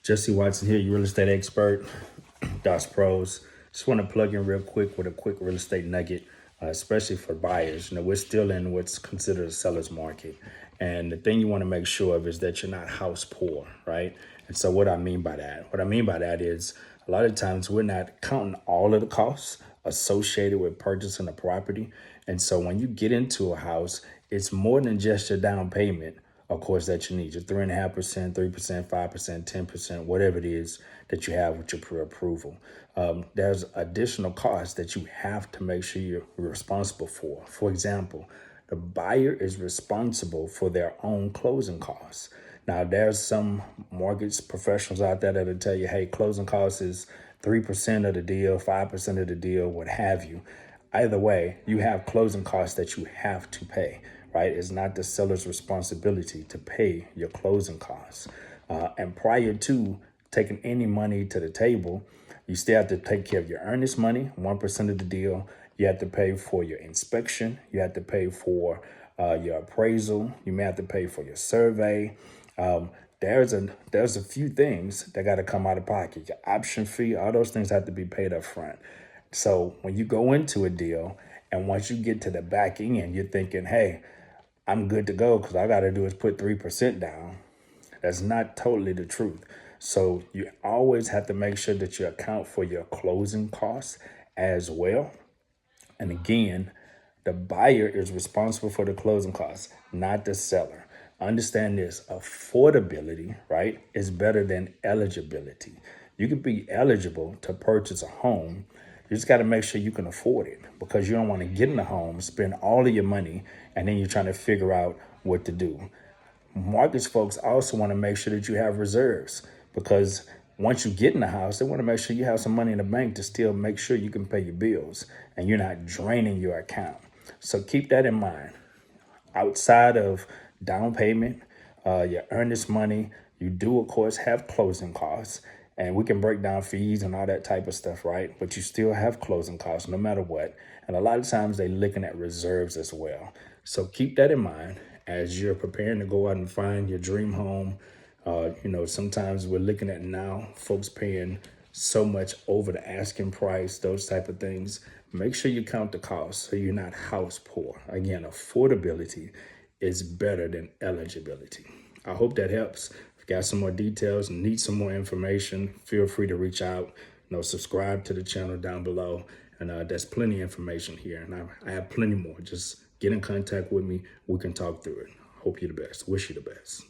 Jesse Watson here, your real estate expert, DOS Pros. Just want to plug in real quick with a quick real estate nugget, especially for buyers. We're still in what's considered a seller's market. And the thing you want to make sure of is that you're not house poor, right? And so what I mean by that? What I mean by that is a lot of times we're not counting all of the costs associated with purchasing a property. And so when you get into a house, it's more than just your down payment, of course, that you need, your 3.5%, 3%, 5%, 10%, whatever it is that you have with your pre-approval. There's additional costs that you have to make sure you're responsible for. For example, the buyer is responsible for their own closing costs. Now, there's some mortgage professionals out there that'll tell you, hey, closing costs is 3% of the deal, 5% of the deal, what have you. Either way, you have closing costs that you have to pay, right? It's not the seller's responsibility to pay your closing costs. And prior to taking any money to the table, you still have to take care of your earnest money, 1% of the deal. You have to pay for your inspection. You have to pay for your appraisal. You may have to pay for your survey. There's a few things that got to come out of pocket. Your option fee, all those things have to be paid up front. So when you go into a deal and once you get to the back end, you're thinking, hey, I'm good to go because all I got to do is put 3% down. That's not totally the truth. So you always have to make sure that you account for your closing costs as well. And again, the buyer is responsible for the closing costs, not the seller. Understand this, affordability, right, is better than eligibility. You could be eligible to purchase a home. You just got to make sure you can afford it because you don't want to get in the home, spend all of your money, and then you're trying to figure out what to do. Mortgage folks also want to make sure that you have reserves because once you get in the house, they want to make sure you have some money in the bank to still make sure you can pay your bills and you're not draining your account. So keep that in mind. Outside of down payment, your earnest money, you do, of course, have closing costs. And we can break down fees and all that type of stuff, right? But you still have closing costs no matter what. And a lot of times they're looking at reserves as well. So keep that in mind as you're preparing to go out and find your dream home. Sometimes we're looking at now folks paying so much over the asking price, those type of things. Make sure you count the costs so you're not house poor. Again, affordability is better than eligibility. I hope that helps. If you got some more details, need some more information, feel free to reach out. Subscribe to the channel down below. And there's plenty of information here. And I have plenty more. Just get in contact with me. We can talk through it. Hope you the best. Wish you the best.